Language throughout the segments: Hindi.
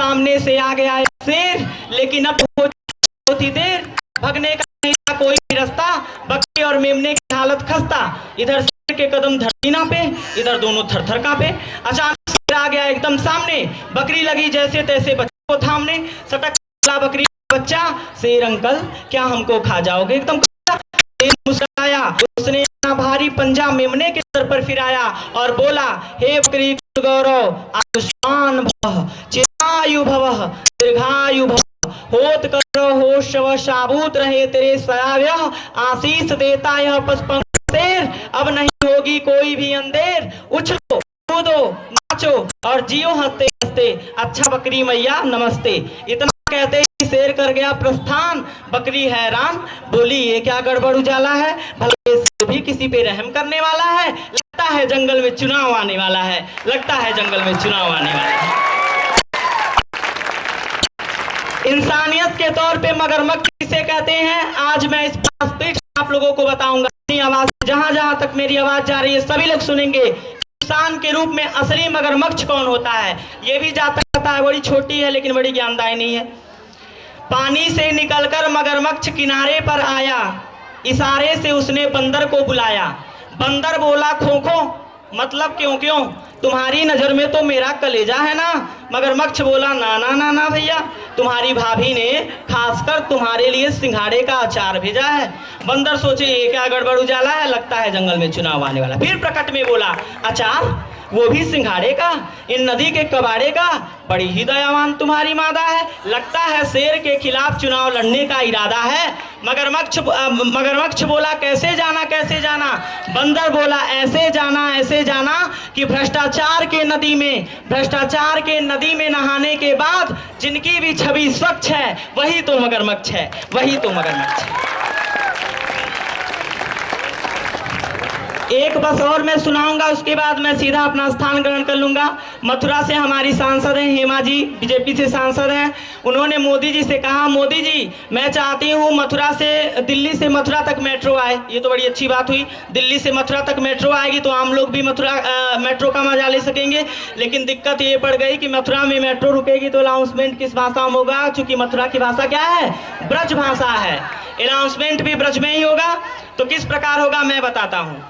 सामने से आ गया शेर, लेकिन अब होती देर, भगने का नहीं था कोई रास्ता। बकरी और मेमने की हालत खस्ता, इधर शेर के कदम धरती ना पे, इधर दोनों थर थर कांपे। अचानक शेर आ गया एकदम सामने, बकरी लगी जैसे तैसे बच्चे को थामने। सटक बकरी बच्चा, शेर अंकल क्या हमको खा जाओगे? एकदम शेर मुस्कुराया, उसने अपना भारी पंजा मेमने के सर पर फिराया और बोला, हे बकरी गौरव आयुष्मान भव, चिरायु भव, दीर्घायु भव, होत करो होशव शाबूत रहे तेरे सयाव्य, आशीष देता यह पचपन शेर, अब नहीं होगी कोई भी अंधेर। उछलो कूदो नाचो और जियो हंसते हंसते, अच्छा बकरी मैया नमस्ते। इतना कहते ही शेर कर गया प्रस्थान। बकरी हैरान बोली, ये क्या गड़बड़ उजाला है? भला शेर भी किसी पे रहम करने वाला है? लगता है जंगल में चुनाव आने वाला है, लगता है जंगल में चुनाव आने वाला है। इंसानियत के तौर पे मगरमच्छ किसे कहते हैं, आज मैं इस व्यासपीठ आप लोगों को बताऊंगा। अपनी आवाज जहां जहां तक मेरी आवाज जा रही है सभी लोग सुनेंगे। इंसान के रूप में असली मगरमच्छ कौन होता है? ये भी जाता रहता है, बड़ी छोटी है लेकिन बड़ी ज्ञानदायिनी है। पानी से निकलकर मगरमच्छ किनारे पर आया, इशारे से उसने बंदर को बुलाया। बंदर बोला खो खो, मतलब क्यों क्यों, तुम्हारी नजर में तो मेरा कलेजा है ना। मगरमच्छ बोला, ना ना ना ना भैया, तुम्हारी भाभी ने खासकर तुम्हारे लिए सिंघाड़े का अचार भेजा है। बंदर सोचे, ये क्या गड़बड़ उजाला है, लगता है जंगल में चुनाव आने वाला। फिर प्रकट में बोला, अचार वो भी सिंघाड़े का, इन नदी के कबाड़े का, बड़ी ही दयावान तुम्हारी मादा है, लगता है शेर के खिलाफ चुनाव लड़ने का इरादा है। मगरमच्छ बोला, कैसे जाना कैसे जाना? बंदर बोला, ऐसे जाना कि भ्रष्टाचार के नदी में नहाने के बाद जिनकी भी छवि स्वच्छ है वही तो मगरमच्छ है, वही तो मगरमच्छ है। एक बस और मैं सुनाऊंगा, उसके बाद मैं सीधा अपना स्थान ग्रहण कर लूंगा। मथुरा से हमारी सांसद हैं हेमा जी, बीजेपी से सांसद हैं। उन्होंने मोदी जी से कहा, मोदी जी मैं चाहती हूँ मथुरा से, दिल्ली से मथुरा तक मेट्रो आए। ये तो बड़ी अच्छी बात हुई, दिल्ली से मथुरा तक मेट्रो आएगी तो आम लोग भी मथुरा मेट्रो का मजा ले सकेंगे। लेकिन दिक्कत ये पड़ गई कि मथुरा में मेट्रो रुकेगी तो अनाउंसमेंट किस भाषा में होगा? चूंकि मथुरा की भाषा क्या है? ब्रज भाषा है। अनाउंसमेंट भी ब्रज में ही होगा। तो किस प्रकार होगा मैं बताता हूँ।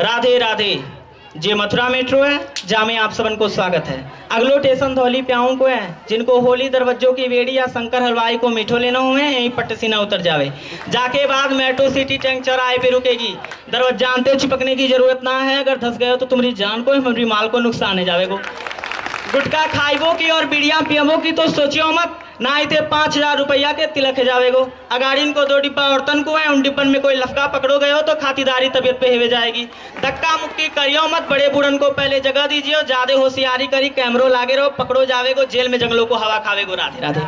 राधे राधे, जे मथुरा मेट्रो है जामे आप सबन को स्वागत है। अगलो स्टेशन धौली प्याऊ को है, जिनको होली दरवाजों की बेड़ी या शंकर हलवाई को मीठो लेना हुए यहीं पट्ट सीना उतर जावे। जाके बाद मेट्रो सिटी टैंक चौराहे पे रुकेगी। दरवाजा जानते चिपकने की जरूरत ना है, अगर धस गए तो तुम्हारी जान को हमारी माल को नुकसान है जावेगो। गुटखा खाइबो की और बीड़िया पियबो की तो सोचियो मत, ना इतने 5000 रुपया के तिलक है जावेगो। अगाड़ी इनको 2 डिब्बा औरतन को है, उन डिब्बन में कोई लफका पकड़ो गए हो तो खातिरदारी तबियत पे हेवे जाएगी। धक्का मुक्की करियो मत, बड़े बूढ़न को पहले जगह दीजिए, ज्यादा होशियारी करी कैमरो लागे रहो, पकड़ो जावेगो, जेल में जंगलों को हवा खावेगो। राधे राधे।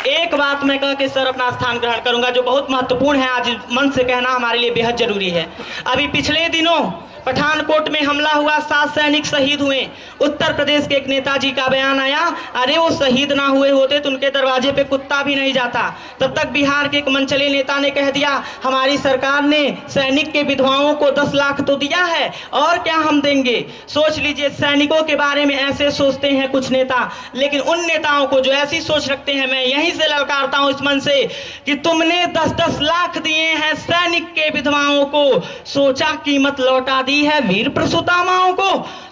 एक बात मैं कह के सर अपना स्थान ग्रहण करूंगा जो बहुत महत्वपूर्ण है, आज मन से कहना हमारे लिए बेहद जरूरी है। अभी पिछले दिनों पठानकोट में हमला हुआ, 7 सैनिक शहीद हुए। उत्तर प्रदेश के एक नेताजी का बयान आया, अरे वो शहीद ना हुए होते तो उनके दरवाजे पे कुत्ता भी नहीं जाता। तब तक बिहार के एक मनचले नेता ने कह दिया, हमारी सरकार ने सैनिक के विधवाओं को 10 लाख तो दिया है, और क्या हम देंगे। सोच लीजिए, सैनिकों के बारे में ऐसे सोचते हैं कुछ नेता, लेकिन उन नेताओं को जो ऐसी सोच रखते हैं, मैं यहीं से ललकारता हूं इस मन से कि तुमने 10-10 लाख दिए हैं सैनिक के विधवाओं को, सोचा कीमत लौटा दी है वीर प्रसूता माओं को।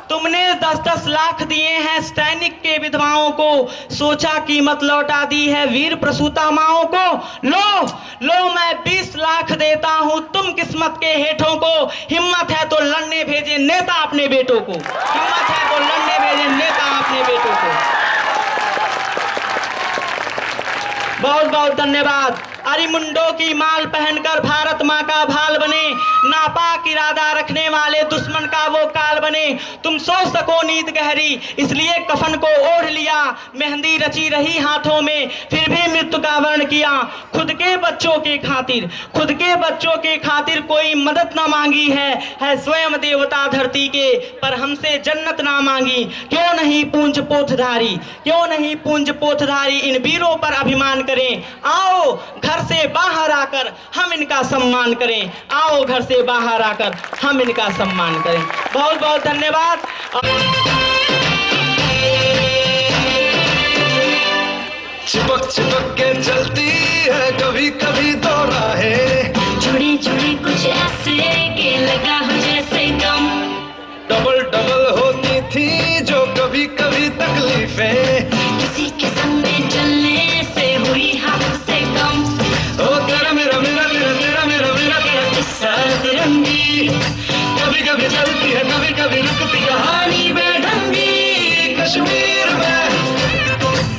तुमने 10-10 लाख दिए हैं सैनिक के विधवाओं को, सोचा कीमत लौटा दी है वीर प्रसूता माओं को। लो मैं 20 लाख देता हूं तुम किस्मत के हेठों को, हिम्मत है तो लड़ने भेजे नेता अपने बेटों को, हिम्मत है तो लड़ने भेजे नेता अपने बेटों को। बहुत बहुत धन्यवाद। अरिमुंडों की माल पहनकर भारत माँ का भाल बने, नापाक इरादा रखने वाले दुश्मन का वो काल बने। तुम सोच सको नींद गहरी इसलिए कफन को ओढ़ लिया, मेहंदी रची रही हाथों में फिर भी मृत्यु का वर्ण किया। खुद के बच्चों के खातिर कोई मदद ना मांगी है स्वयं देवता धरती के, पर हमसे जन्नत ना मांगी। क्यों नहीं पूंज पोथधारी इन वीरों पर अभिमान करें। आओ घर से बाहर आकर हम इनका सम्मान करें, आओ घर से बाहर आकर हम इनका सम्मान करें। बहुत बहुत बहुत धन्यवाद। चिपक चिपक के चलती है कभी कभी दो राहें, जुड़े जुड़े कुछ ऐसे के लगा हो जैसे गम, डबल डबल होती थी जो कभी कभी तकलीफें, किसी के संग में चलने से हुई हमसे कम। ओ तेरा मेरा मेरा मेरा तेरा मेरा मेरा तेरा किस्सा तिरंगी, कभी कभी चलती है कभी कभी रुकती कहानी बेढंगी। कश्मीर में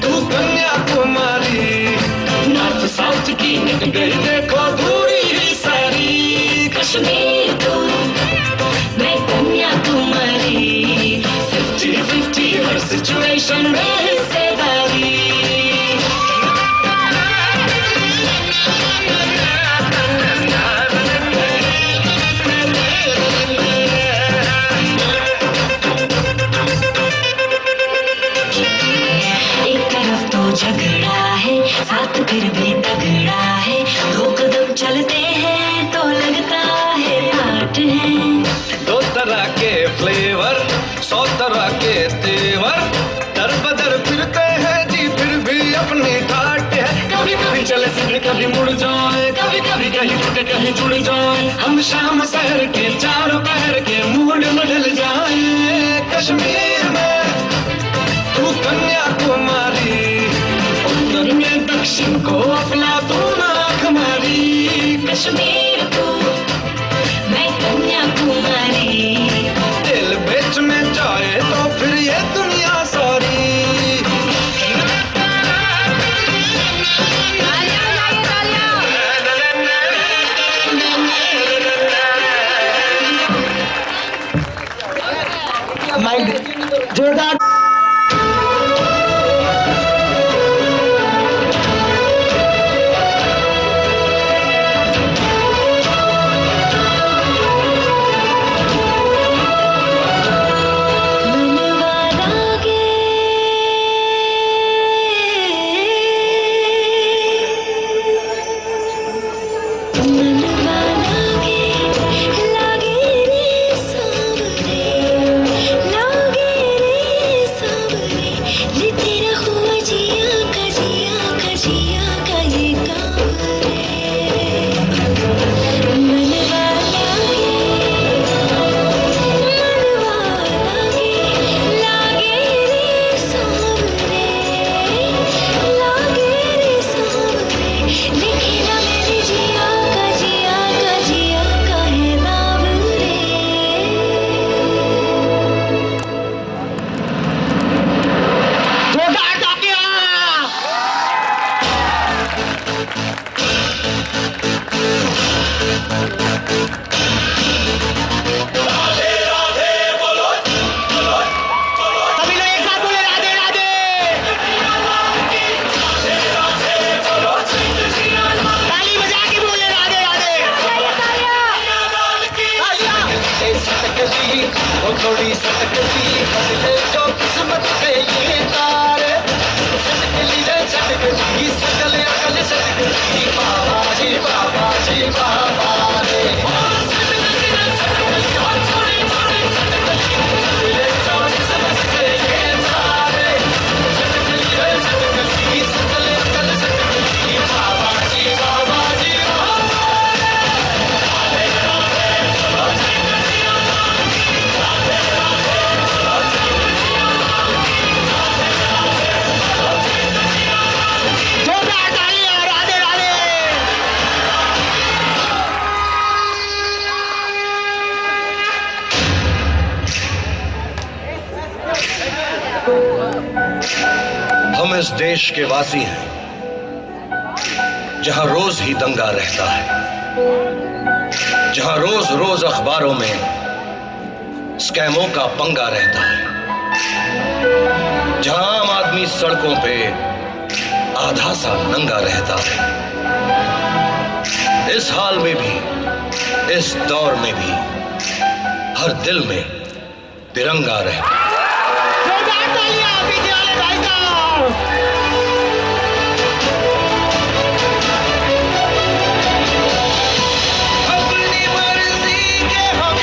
तू कन्याकुमारी, नॉर्थ साउथ की निक गई देखो दूरी ही सारी। कश्मीर तो मैं कन्याकुमारी, 50-50 हर सिचुएशन में हिस्सेदारी। झगड़ा है साथ फिर भी तगड़ा है, 2 कदम चलते हैं तो लगता है 8 है। 2 तरह के फ्लेवर 100 तरह के तेवर, दर बदर फिरते हैं जी फिर भी अपनी ठाट है। कभी कभी चले सीधे कभी मुड़ जाए, कभी कभी कहीं टूटे कहीं जुड़ जाए, हम शाम शहर के चारों पहर के मूड में ढल जाए। कश्मीर में तू कन्याकुमारी, उत्तर में दक्षिण को अफलातून आँख मारी। कश्मीर तो मैं कन्याकुमारी, दिल बेच में जाए तो फिर ये दुनिया सारी। जोरदार थोड़ी सटकती बदले जो किस्मत के ये तारे, सटकली रे सटकली सकल अकल सटकली, बाबा जी बाबा रे। हम इस देश के वासी हैं जहां रोज ही दंगा रहता है, जहां रोज रोज अखबारों में स्कैमों का पंगा रहता है, जहां आम आदमी सड़कों पे आधा सा नंगा रहता है। इस हाल में भी, इस दौर में भी हर दिल में तिरंगा रहता है। अपनी मर्जी के हम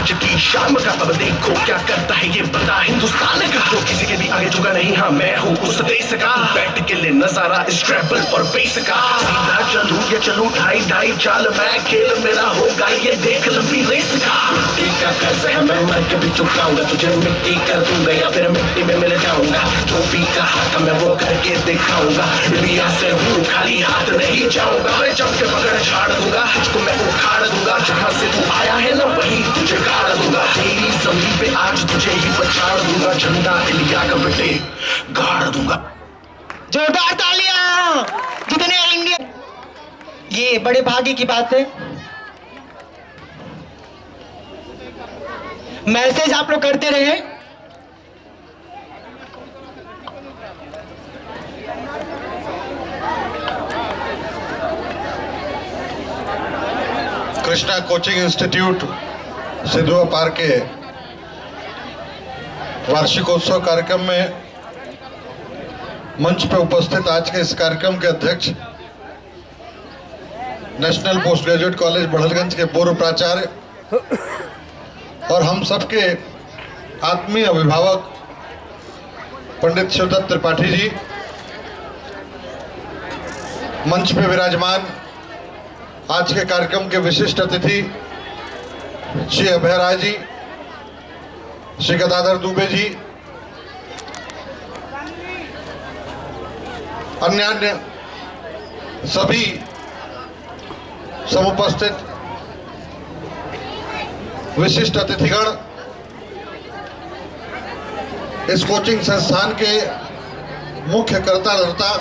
आज की शाम का। अब देखो क्या करता है ये बंदा हिंदुस्तान का, जो किसी के भी आगे झुका नहीं। हाँ मैं हूँ उस देश का, बैठ के ले नजारा इस ट्रैवल और बेस का। सीधा चलूं या चलूं ढाई ढाई चाल, मैं खेल मेरा होगा ये देख लंबी रेस का। मिट्टी का कर्ज है मैं मर के भी चुकाऊंगा, तुझे मिट्टी कर दूंगा या फिर मिट्टी में मिल जाऊंगा। जो भी कहा था मैं वो करके दिखाऊंगा, इंडिया से हूँ खाली हाथ नहीं जाऊंगा। मैं जम के पकड़ झाड़ दूंगा, तुझको मैं उखाड़ दूंगा। जहाँ से तू आया है ना वही तुझे गाड़ दूंगा। तेरी जमीन पे आज तुझे ही पछाड़ दूंगा, झंडा इंडिया का बेटे गाड़ दूंगा। जोरदार तालियां जितने आएंगे। ये बड़े भाग्य की बात है। मैसेज आप लोग करते रहे। कृष्णा कोचिंग इंस्टीट्यूट सिद्धुआ पार्क के वार्षिकोत्सव कार्यक्रम में मंच पर उपस्थित आज के इस कार्यक्रम के अध्यक्ष national post graduate college Barhalganj के पूर्व प्राचार्य और हम सबके आत्मीय अभिभावक पंडित शिवदत्त त्रिपाठी जी, मंच पे विराजमान आज के कार्यक्रम के विशिष्ट अतिथि श्री अभय राय जी, श्री गदाधर दुबे जी, अन्य सभी समुपस्थित विशिष्ट अतिथिगण, इस कोचिंग संस्थान के मुख्य कर्ता धर्ता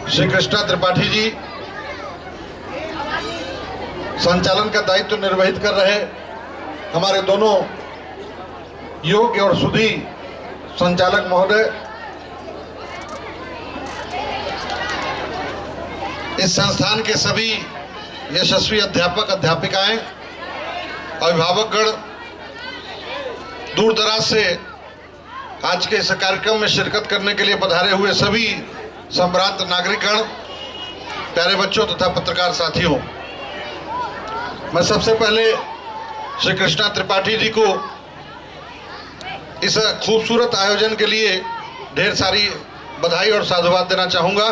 श्री कृष्णा त्रिपाठी जी, संचालन का दायित्व निर्वहित कर रहे हमारे दोनों योग्य और सुधी संचालक महोदय, इस संस्थान के सभी यशस्वी अध्यापक अध्यापिकाएं, अभिभावकगण, दूर दराज से आज के इस कार्यक्रम में शिरकत करने के लिए पधारे हुए सभी संभ्रांत नागरिकगण, प्यारे बच्चों तथा पत्रकार साथियों, मैं सबसे पहले श्री कृष्णा त्रिपाठी जी को इस खूबसूरत आयोजन के लिए ढेर सारी बधाई और साधुवाद देना चाहूँगा।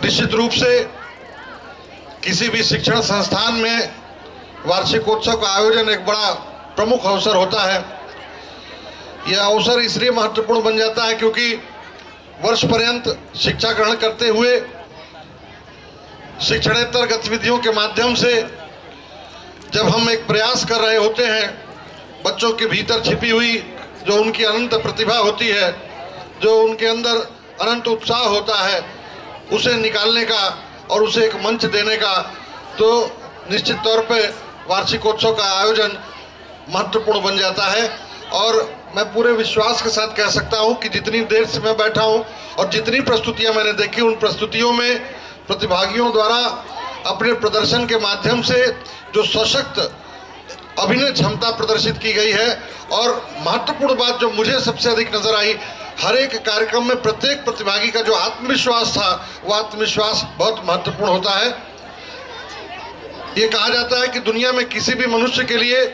निश्चित रूप से किसी भी शिक्षण संस्थान में वार्षिकोत्सव का आयोजन एक बड़ा प्रमुख अवसर होता है। यह अवसर इसलिए महत्वपूर्ण बन जाता है क्योंकि वर्ष पर्यंत शिक्षा ग्रहण करते हुए शिक्षणेतर गतिविधियों के माध्यम से जब हम एक प्रयास कर रहे होते हैं, बच्चों के भीतर छिपी हुई जो उनकी अनंत प्रतिभा होती है, जो उनके अंदर अनंत उत्साह होता है, उसे निकालने का और उसे एक मंच देने का, तो निश्चित तौर पे वार्षिकोत्सव का आयोजन महत्वपूर्ण बन जाता है। और मैं पूरे विश्वास के साथ कह सकता हूं कि जितनी देर से मैं बैठा हूं और जितनी प्रस्तुतियां मैंने देखी, उन प्रस्तुतियों में प्रतिभागियों द्वारा अपने प्रदर्शन के माध्यम से जो सशक्त अभिनय क्षमता प्रदर्शित की गई है। और महत्वपूर्ण बात जो मुझे सबसे अधिक नजर आई, हर एक कार्यक्रम में प्रत्येक प्रतिभागी का जो आत्मविश्वास था, वो आत्मविश्वास बहुत महत्वपूर्ण होता है। ये कहा जाता है कि दुनिया में किसी भी मनुष्य के लिए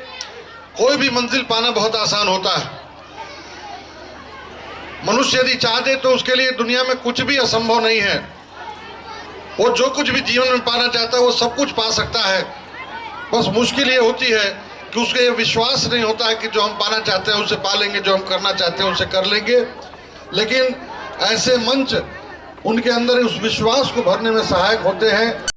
कोई भी मंजिल पाना बहुत आसान होता है। मनुष्य यदि चाहते तो उसके लिए दुनिया में कुछ भी असंभव नहीं है। वो जो कुछ भी जीवन में पाना चाहता है वो सब कुछ पा सकता है। बस मुश्किल ये होती है कि उसके ये विश्वास नहीं होता है कि जो हम पाना चाहते हैं उसे पा लेंगे, जो हम करना चाहते हैं उसे कर लेंगे। लेकिन ऐसे मंच उनके अंदर उस विश्वास को भरने में सहायक होते हैं।